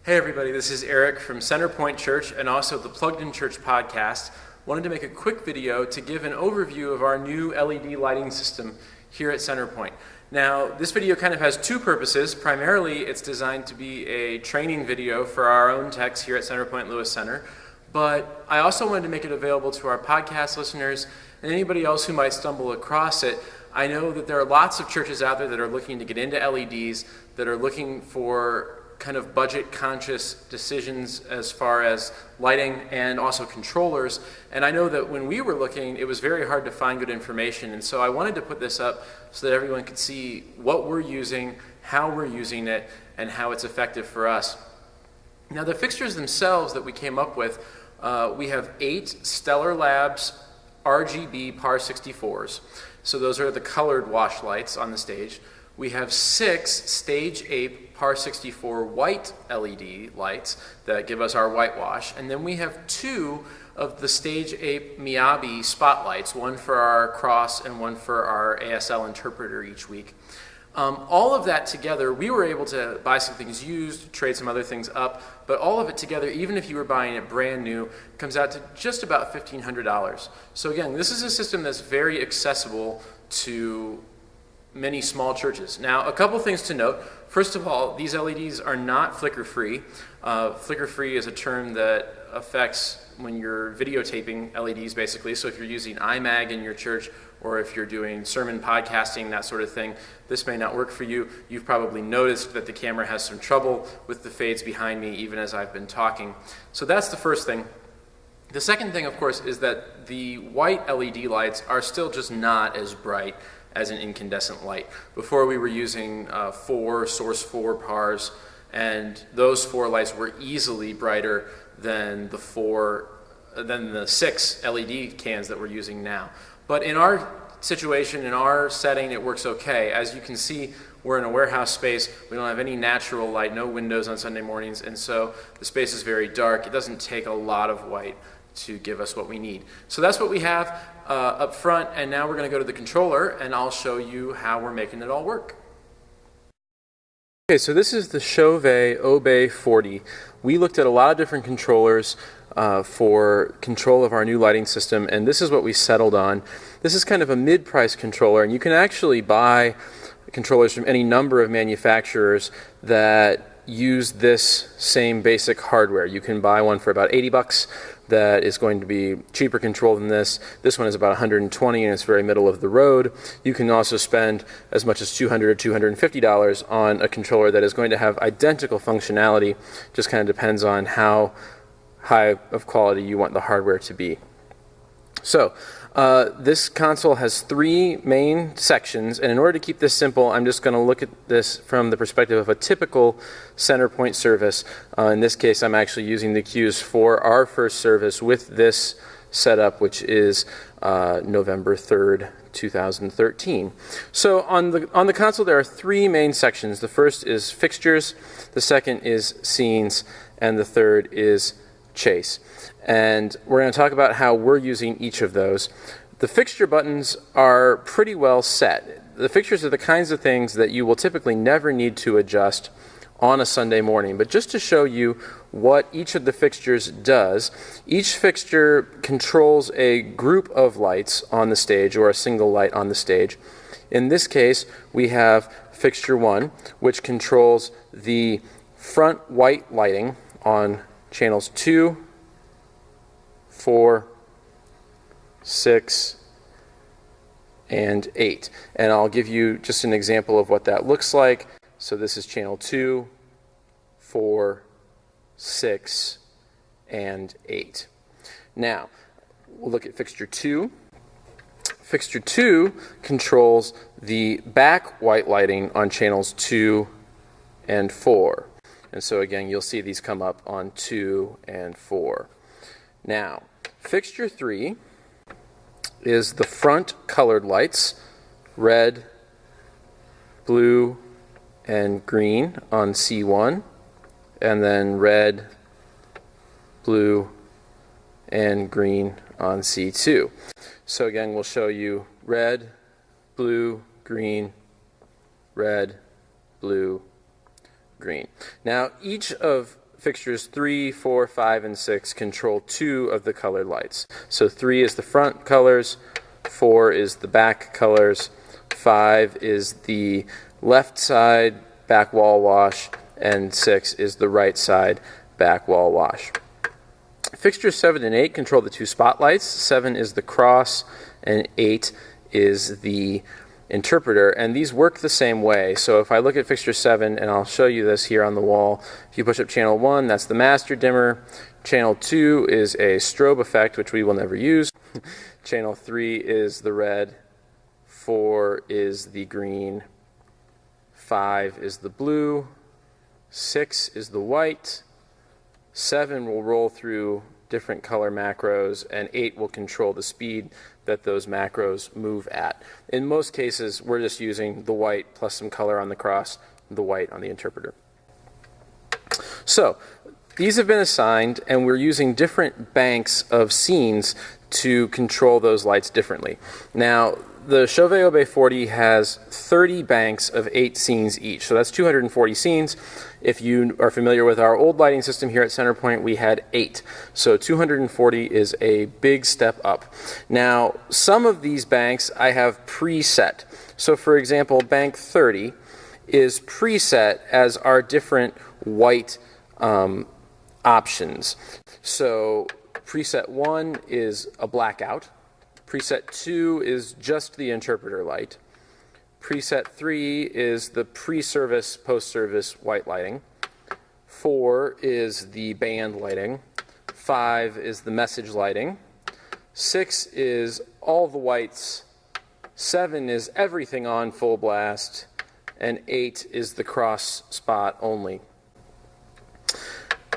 Hey everybody, this is Eric from CenterPoint Church and also the Plugged In Church podcast. Wanted to make a quick video to give an overview of our new LED lighting system here at CenterPoint. Now, this video kind of has two purposes. Primarily, it's designed to be a training video for our own techs here at CenterPoint Lewis Center, but I also wanted to make it available to our podcast listeners and anybody else who might stumble across it. I know that there are lots of churches out there that are looking to get into LEDs, that are looking for kind of budget-conscious decisions as far as lighting and also controllers. And I know that when we were looking, it was very hard to find good information. And so I wanted to put this up so that everyone could see what we're using, how we're using it, and how it's effective for us. Now, the fixtures themselves that we came up with, we have 8 Stellar Labs RGB PAR 64s. So those are the colored wash lights on the stage. We have 6 Stage 8 PAR 64 white LED lights that give us our whitewash. And then we have 2 of the Stage 8 Miyabi spotlights, one for our cross and one for our ASL interpreter each week. All of that together, we were able to buy some things used, trade some other things up, but all of it together, even if you were buying it brand new, comes out to just about $1,500. So again, this is a system that's very accessible to many small churches. Now, a couple things to note. First of all, these LEDs are not flicker-free. Flicker-free is a term that affects when you're videotaping LEDs, basically. So if you're using iMag in your church, or if you're doing sermon podcasting, that sort of thing, this may not work for you. You've probably noticed that the camera has some trouble with the fades behind me, even as I've been talking. So that's the first thing. The second thing, of course, is that the white LED lights are still just not as bright as an incandescent light. Before we were using 4 Source 4 PARs, and those 4 lights were easily brighter than the 6 LED cans that we're using now. But in our situation, in our setting, it works okay. As you can see, we're in a warehouse space. We don't have any natural light, no windows on Sunday mornings, and so the space is very dark. It doesn't take a lot of white to give us what we need. So that's what we have up front, and now we're going to go to the controller, and I'll show you how we're making it all work. Okay, so this is the Chauvet Obey 40. We looked at a lot of different controllers for control of our new lighting system, and this is what we settled on. This is kind of a mid-price controller, and you can actually buy controllers from any number of manufacturers that use this same basic hardware. You can buy one for about $80 that is going to be cheaper control than this. This one is about $120 and it's very middle of the road. You can also spend as much as $200 or $250 on a controller that is going to have identical functionality. Just kind of depends on how high of quality you want the hardware to be. So this console has 3 main sections, and in order to keep this simple, I'm just going to look at this from the perspective of a typical CenterPoint service. In this case, I'm actually using the cues for our first service with this setup, which is November 3rd, 2013. So on the console, there are 3 main sections. The first is fixtures, the second is scenes, and the third is chase. And we're going to talk about how we're using each of those. The fixture buttons are pretty well set. The fixtures are the kinds of things that you will typically never need to adjust on a Sunday morning. But just to show you what each of the fixtures does, each fixture controls a group of lights on the stage or a single light on the stage. In this case, we have fixture 1, which controls the front white lighting on channels 2, 4, 6, and 8. And I'll give you just an example of what that looks like. So this is channel 2, 4, 6, and 8. Now, we'll look at fixture 2. Fixture 2 controls the back white lighting on channels 2 and 4. And so again, you'll see these come up on 2 and 4. Now, fixture 3 is the front colored lights, red, blue, and green on C1, and then red, blue, and green on C2. So again, we'll show you red, blue, green, red, blue, green. Now, each of fixtures 3, 4, 5, and 6 control 2 of the colored lights. So 3 is the front colors, 4 is the back colors, 5 is the left side back wall wash, and 6 is the right side back wall wash. Fixtures 7 and 8 control the 2 spotlights. 7 is the cross, and 8 is the interpreter, and these work the same way. So if I look at fixture 7, and I'll show you this here on the wall, if you push up channel 1, that's the master dimmer. Channel 2 is a strobe effect, which we will never use. Channel 3 is the red, 4 is the green, 5 is the blue, 6 is the white, 7 will roll through different color macros, and 8 will control the speed that those macros move at. In most cases, we're just using the white plus some color on the cross, the white on the interpreter. So these have been assigned, and we're using different banks of scenes to control those lights differently. Now, the Chauvet-Aubé 40 has 30 banks of 8 scenes each, so that's 240 scenes. If you are familiar with our old lighting system here at CenterPoint, we had 8. So 240 is a big step up. Now, some of these banks I have preset. So for example, bank 30 is preset as our different white options. So preset 1 is a blackout. Preset 2 is just the interpreter light. Preset 3 is the pre-service, post-service white lighting. 4 is the band lighting. 5 is the message lighting. 6 is all the whites. 7 is everything on full blast. And 8 is the cross spot only.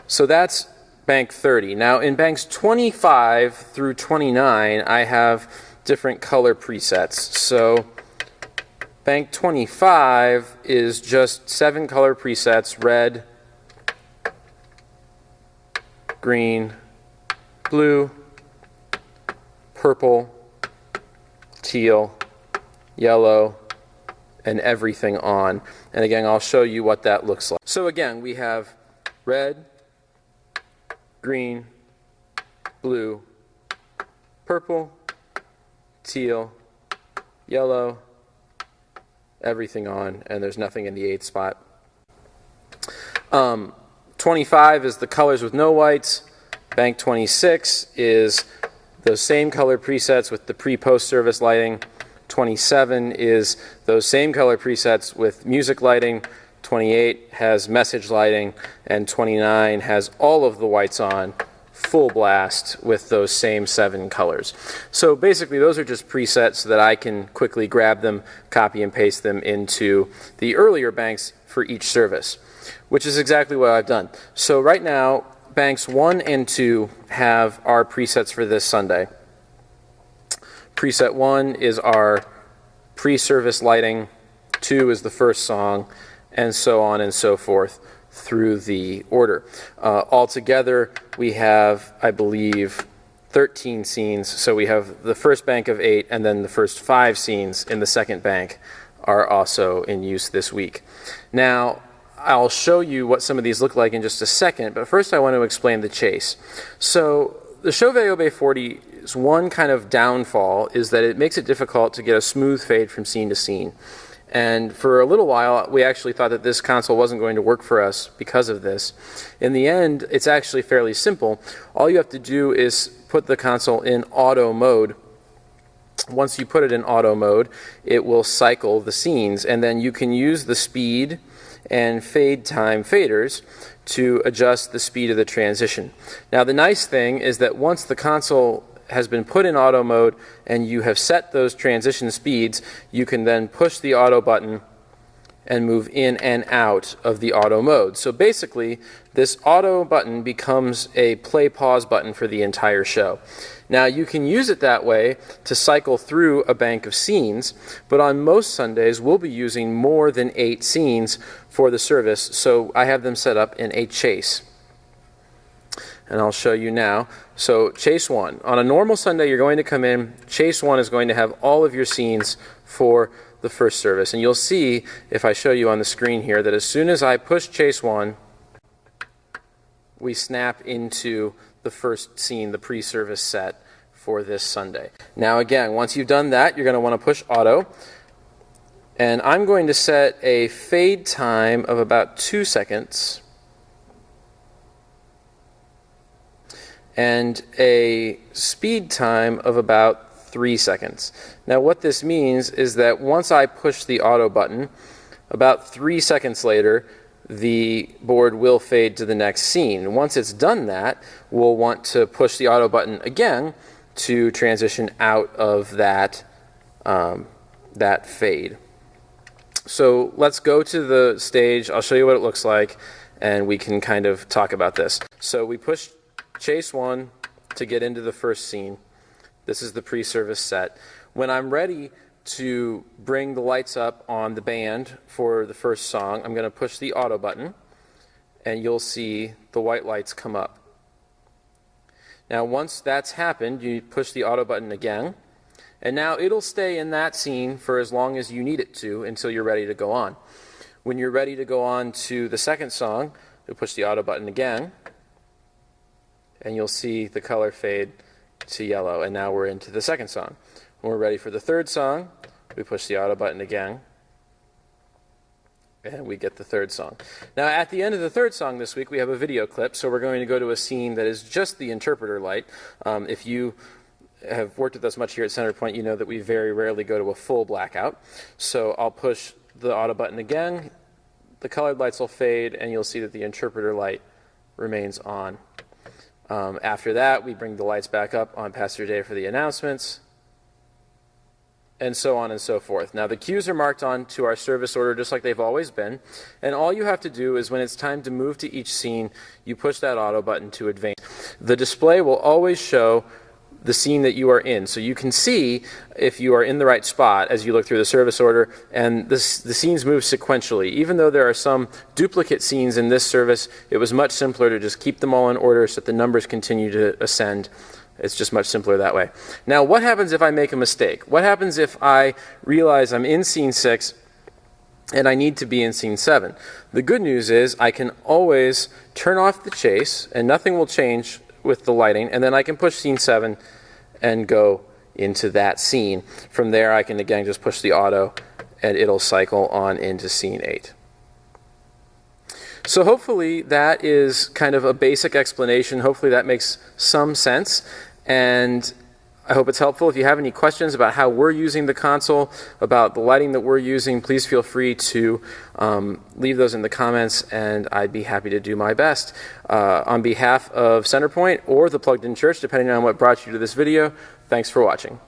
So that's bank 30. Now in banks 25 through 29, I have different color presets. So bank 25 is just 7 color presets: red, green, blue, purple, teal, yellow, and everything on. And again, I'll show you what that looks like. So again, we have red, green, blue, purple, teal, yellow, everything on, and there's nothing in the 8th spot. 25 is the colors with no whites. Bank 26 is those same color presets with the pre-post service lighting. 27 is those same color presets with music lighting. 28 has message lighting, and 29 has all of the whites on, full blast, with those same 7 colors. So basically those are just presets so that I can quickly grab them, copy and paste them into the earlier banks for each service, which is exactly what I've done. So right now, banks 1 and 2 have our presets for this Sunday. Preset 1 is our pre-service lighting, 2 is the first song, and so on and so forth through the order. Altogether, we have, I believe, 13 scenes. So we have the first bank of 8, and then the first 5 scenes in the second bank are also in use this week. Now, I'll show you what some of these look like in just a second, but first I want to explain the chase. So the Chauvet-Aubé 40's one kind of downfall is that it makes it difficult to get a smooth fade from scene to scene. And for a little while, we actually thought that this console wasn't going to work for us because of this. In the end, it's actually fairly simple. All you have to do is put the console in auto mode. Once you put it in auto mode, it will cycle the scenes, and then you can use the speed and fade time faders to adjust the speed of the transition. Now, the nice thing is that once the console has been put in auto mode and you have set those transition speeds, you can then push the auto button and move in and out of the auto mode. So basically, this auto button becomes a play-pause button for the entire show. Now, you can use it that way to cycle through a bank of scenes, but on most Sundays, we'll be using more than 8 scenes for the service, so I have them set up in a chase. And I'll show you now. So chase 1. On a normal Sunday, you're going to come in. Chase 1 is going to have all of your scenes for the first service. And you'll see, if I show you on the screen here, that as soon as I push chase 1, we snap into the first scene, the pre-service set for this Sunday. Now again, once you've done that, you're going to want to push auto. And I'm going to set a fade time of about 2 seconds and a speed time of about 3 seconds. Now what this means is that once I push the auto button, about 3 seconds later, the board will fade to the next scene. Once it's done that, we'll want to push the auto button again to transition out of that fade. So let's go to the stage. I'll show you what it looks like, and we can kind of talk about this. So we push chase 1 to get into the first scene. This is the pre-service set. When I'm ready to bring the lights up on the band for the first song, I'm going to push the auto button, and you'll see the white lights come up. Now once that's happened, you push the auto button again, and now it'll stay in that scene for as long as you need it to until you're ready to go on. When you're ready to go on to the second song, you push the auto button again, and you'll see the color fade to yellow, and now we're into the second song. When we're ready for the third song, we push the auto button again, and we get the third song. Now at the end of the third song this week, we have a video clip, so we're going to go to a scene that is just the interpreter light. If you have worked with us much here at CenterPoint, you know that we very rarely go to a full blackout. So I'll push the auto button again, the colored lights will fade, and you'll see that the interpreter light remains on. After that, we bring the lights back up on Pastor Dave for the announcements, and so on and so forth. Now the cues are marked on to our service order just like they've always been, and all you have to do is when it's time to move to each scene, you push that auto button to advance. The display will always show the scene that you are in, so you can see if you are in the right spot as you look through the service order, and the scenes move sequentially. Even though there are some duplicate scenes in this service, it was much simpler to just keep them all in order so that the numbers continue to ascend. It's just much simpler that way. Now what happens if I make a mistake? What happens if I realize I'm in scene 6 and I need to be in scene 7? The good news is I can always turn off the chase and nothing will change with the lighting, and then I can push scene 7 and go into that scene. From there I can again just push the auto and it'll cycle on into scene 8. So hopefully that is kind of a basic explanation. Hopefully that makes some sense, and I hope it's helpful. If you have any questions about how we're using the console, about the lighting that we're using, please feel free to leave those in the comments, and I'd be happy to do my best. On behalf of CenterPoint or the Plugged In Church, depending on what brought you to this video, thanks for watching.